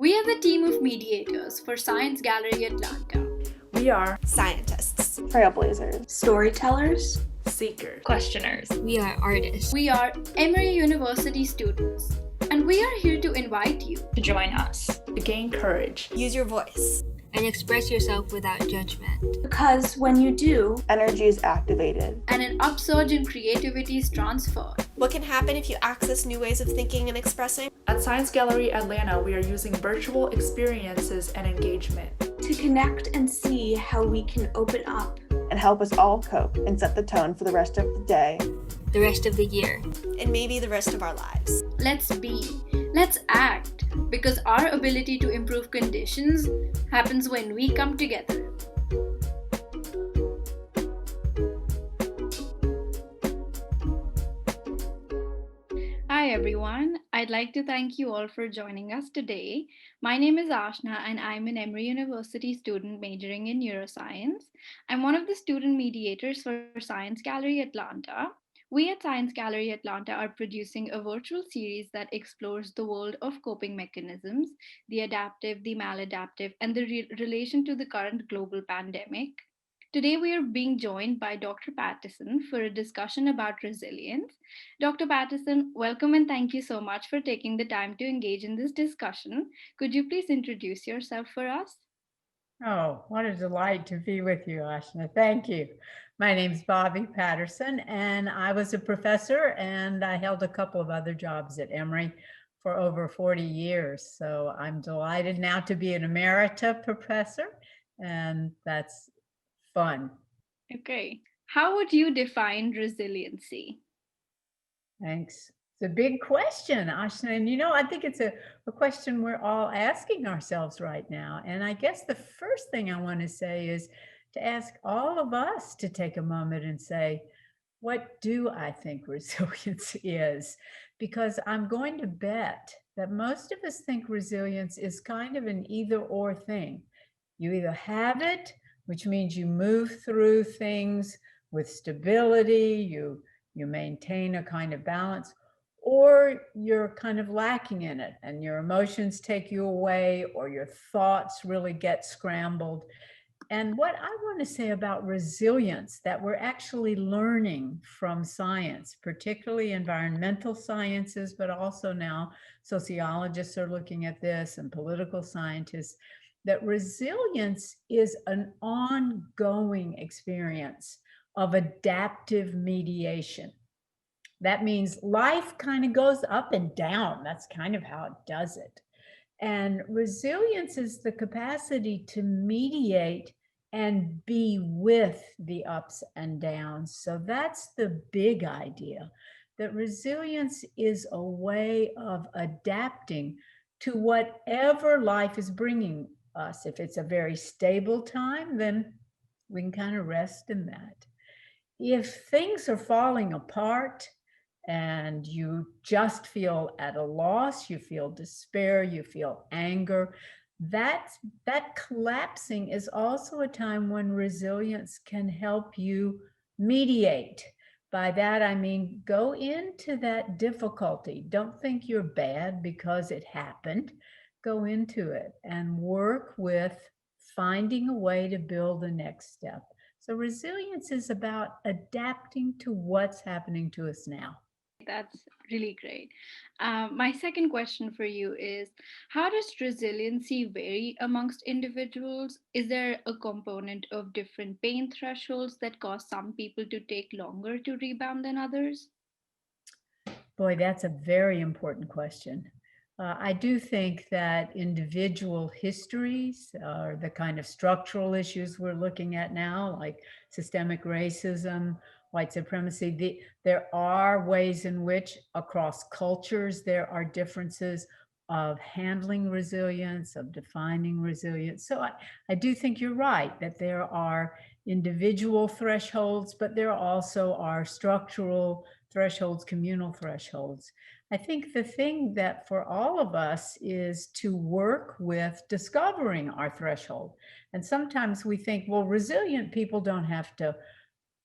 We are the team of mediators for Science Gallery Atlanta. We are scientists, trailblazers, storytellers, seekers, questioners. We are artists. We are Emory University students. And we are here to invite you to join us, to gain courage, use your voice, and express yourself without judgment. Because when you do, energy is activated, and an upsurge in creativity is transferred. What can happen if you access new ways of thinking and expressing? At Science Gallery Atlanta, we are using virtual experiences and engagement to connect and see how we can open up and help us all cope and set the tone for the rest of the day, the rest of the year, and maybe the rest of our lives. Let's be, let's act, because our ability to improve conditions happens when we come together. Hi everyone, I'd like to thank you all for joining us today. My name is Ashna and I'm an Emory University student majoring in neuroscience. I'm one of the student mediators for Science Gallery Atlanta. We at Science Gallery Atlanta are producing a virtual series that explores the world of coping mechanisms, the adaptive, the maladaptive, and the relation to the current global pandemic. Today, we are being joined by Dr. Patterson for a discussion about resilience. Dr. Patterson, welcome and thank you so much for taking the time to engage in this discussion. Could you please introduce yourself for us? Oh, what a delight to be with you, Ashna. Thank you. My name's Bobbi Patterson, and I was a professor, and I held a couple of other jobs at Emory for over 40 years. So I'm delighted now to be an Emeritus professor, and that's fun. Okay. How would you define resiliency? Thanks. It's a big question, Ashna. And I think it's a question we're all asking ourselves right now. And I guess the first thing I want to say is to ask all of us to take a moment and say, what do I think resilience is? Because I'm going to bet that most of us think resilience is kind of an either or thing. You either have it, which means you move through things with stability, you maintain a kind of balance, or you're kind of lacking in it and your emotions take you away or your thoughts really get scrambled. And what I want to say about resilience that we're actually learning from science, particularly environmental sciences, but also now sociologists are looking at this and political scientists, that resilience is an ongoing experience of adaptive mediation. That means life kind of goes up and down. That's kind of how it does it. And resilience is the capacity to mediate and be with the ups and downs. So that's the big idea, that resilience is a way of adapting to whatever life is bringing us. If it's a very stable time, then we can kind of rest in that. If things are falling apart and you just feel at a loss, you feel despair, you feel anger, that collapsing is also a time when resilience can help you mediate. By that, I mean, go into that difficulty. Don't think you're bad because it happened. Go into it and work with finding a way to build the next step. So resilience is about adapting to what's happening to us now. That's really great. My second question for you is, how does resiliency vary amongst individuals? Is there a component of different pain thresholds that cause some people to take longer to rebound than others? Boy, that's a very important question. I do think that individual histories are the kind of structural issues we're looking at now, like systemic racism, white supremacy. There are ways in which across cultures there are differences of handling resilience, of defining resilience. So I do think you're right that there are individual thresholds, but there also are structural thresholds, communal thresholds. I think the thing that for all of us is to work with discovering our threshold. And sometimes we think, well, resilient people don't have to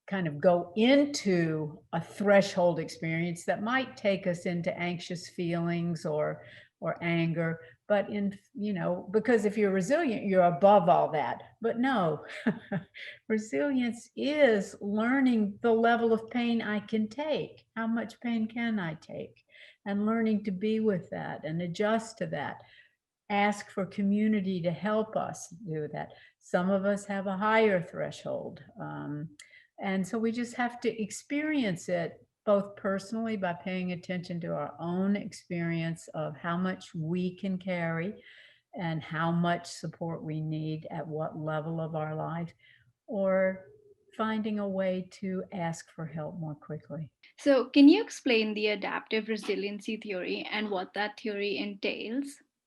kind of go into a threshold experience that might take us into anxious feelings or or anger, but because if you're resilient, you're above all that. But no, resilience is learning the level of pain I can take. How much pain can I take? And learning to be with that and adjust to that. Ask for community to help us do that. Some of us have a higher threshold. And so we just have to experience it both personally by paying attention to our own experience of how much we can carry and how much support we need at what level of our life, or finding a way to ask for help more quickly. So, can you explain the adaptive resiliency theory and what that theory entails?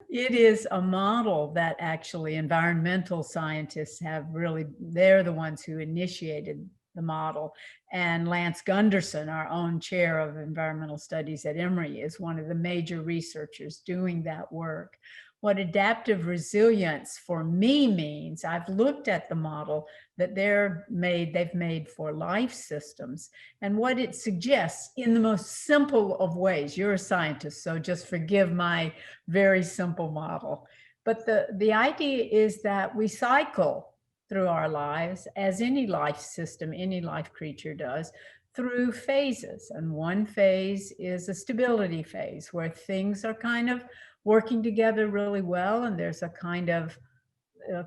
It is a model that actually environmental scientists have really, they're the ones who initiated the model. And Lance Gunderson, our own chair of environmental studies at Emory, is one of the major researchers doing that work. What adaptive resilience for me means, I've looked at the model that they've made for life systems, and what it suggests in the most simple of ways. You're a scientist, so just forgive my very simple model. But the idea is that we cycle through our lives, as any life system, any life creature does, through phases. And one phase is a stability phase where things are kind of working together really well, and there's a kind of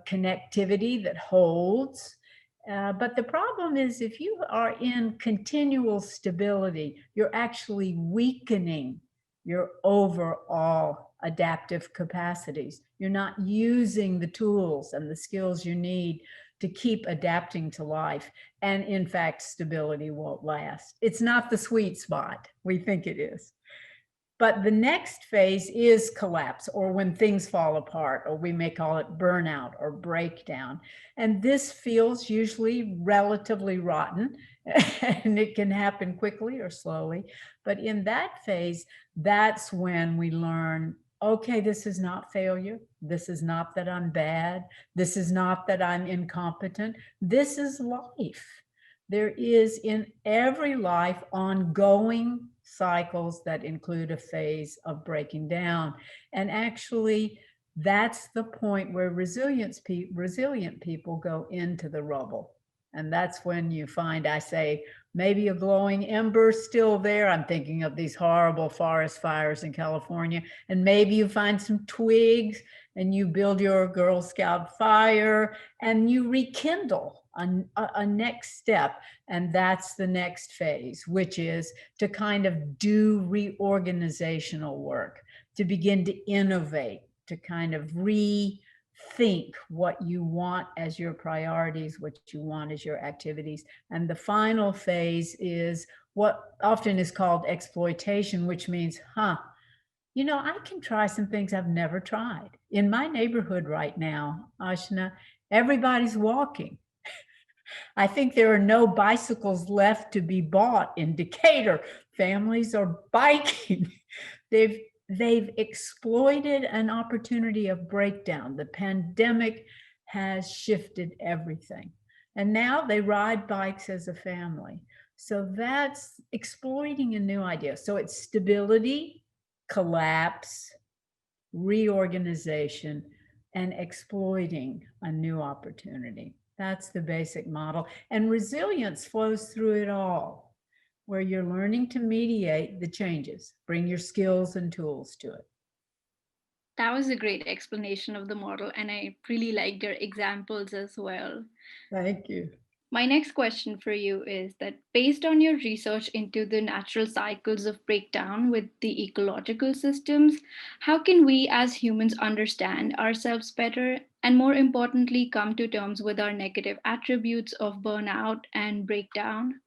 connectivity that holds. But the problem is, if you are in continual stability, you're actually weakening your overall adaptive capacities. You're not using the tools and the skills you need to keep adapting to life. And in fact, stability won't last. It's not the sweet spot we think it is. But the next phase is collapse, or when things fall apart, or we may call it burnout or breakdown. And this feels usually relatively rotten, and it can happen quickly or slowly. But in that phase, that's when we learn, okay, this is not failure. This is not that I'm bad. This is not that I'm incompetent. This is life. There is in every life ongoing cycles that include a phase of breaking down. And actually, that's the point where resilient people go into the rubble. And that's when you find, I say, maybe a glowing ember still there. I'm thinking of these horrible forest fires in California. And maybe you find some twigs and you build your Girl Scout fire and you rekindle a next step. And that's the next phase, which is to kind of do reorganizational work, to begin to innovate, to kind of rethink what you want as your priorities, what you want as your activities. And the final phase is what often is called exploitation, which means, I can try some things I've never tried. In my neighborhood right now, Ashna, everybody's walking. I think there are no bicycles left to be bought in Decatur. Families are biking. They've exploited an opportunity of breakdown. The pandemic has shifted everything. And now they ride bikes as a family. So that's exploiting a new idea. So it's stability, collapse, reorganization, and exploiting a new opportunity. That's the basic model. And resilience flows through it all, where you're learning to mediate the changes, bring your skills and tools to it. That was a great explanation of the model, and I really liked your examples as well. Thank you. My next question for you is that based on your research into the natural cycles of breakdown with the ecological systems, how can we as humans understand ourselves better and, more importantly, come to terms with our negative attributes of burnout and breakdown?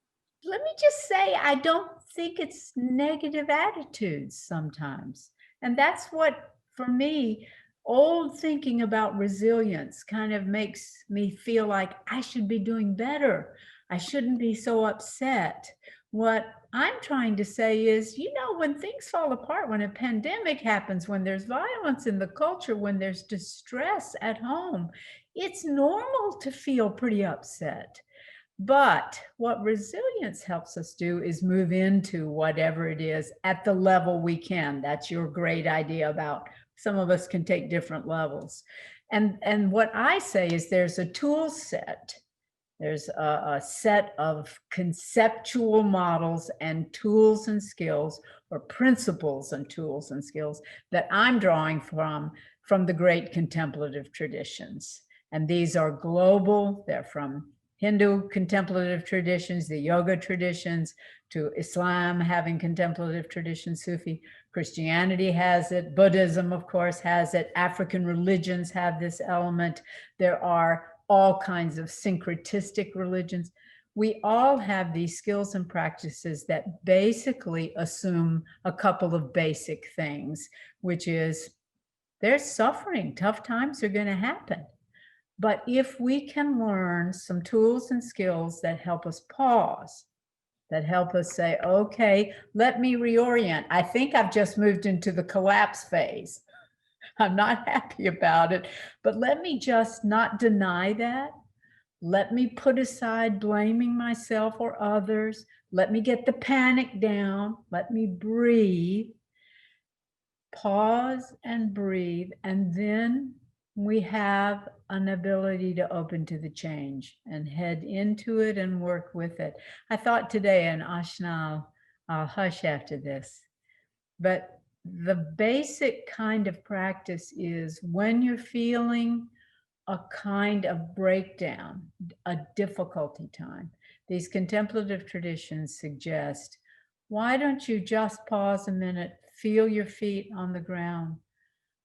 Let me just say, I don't think it's negative attitudes sometimes. And that's what, for me, old thinking about resilience kind of makes me feel like I should be doing better. I shouldn't be so upset. What I'm trying to say is, when things fall apart, when a pandemic happens, when there's violence in the culture, when there's distress at home, it's normal to feel pretty upset. But what resilience helps us do is move into whatever it is at the level we can. That's your great idea about some of us can take different levels. And what I say is there's a tool set. There's a set of conceptual models and tools and skills, or principles and tools and skills, that I'm drawing from the great contemplative traditions. And these are global. They're from Hindu contemplative traditions, the yoga traditions, to Islam having contemplative traditions, Sufi. Christianity has it. Buddhism, of course, has it. African religions have this element. There are all kinds of syncretistic religions. We all have these skills and practices that basically assume a couple of basic things, which is there's suffering. Tough times are going to happen. But if we can learn some tools and skills that help us pause, that help us say, okay, let me reorient. I think I've just moved into the collapse phase. I'm not happy about it, but let me just not deny that. Let me put aside blaming myself or others. Let me get the panic down. Let me breathe, pause and breathe. And then we have an ability to open to the change and head into it and work with it. I thought today, and Ashna, I'll hush after this, but the basic kind of practice is when you're feeling a kind of breakdown, a difficulty time, these contemplative traditions suggest, why don't you just pause a minute, feel your feet on the ground,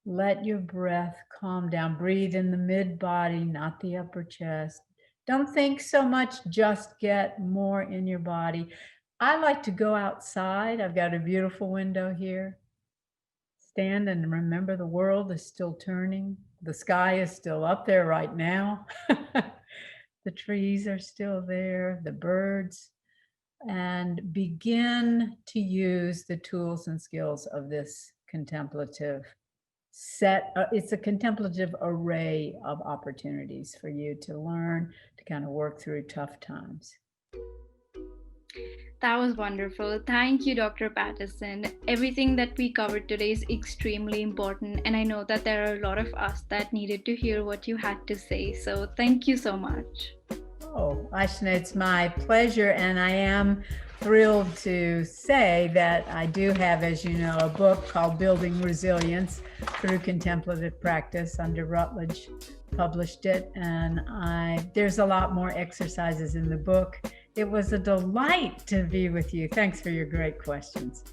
let your breath calm down, breathe in the mid body, not the upper chest. Don't think so much, just get more in your body. I like to go outside. I've got a beautiful window here. Stand and remember the world is still turning. The sky is still up there right now. The trees are still there, the birds, and begin to use the tools and skills of this contemplative set. It's a contemplative array of opportunities for you to learn to kind of work through tough times. That was wonderful. Thank you, Dr. Patterson. Everything that we covered today is extremely important, and I know that there are a lot of us that needed to hear what you had to say. So thank you so much. Oh, Ashna, it's my pleasure, and I am thrilled to say that I do have, as you know, a book called Building Resilience Through Contemplative Practice. Under Routledge published it, and there's a lot more exercises in the book. It was a delight to be with you. Thanks for your great questions.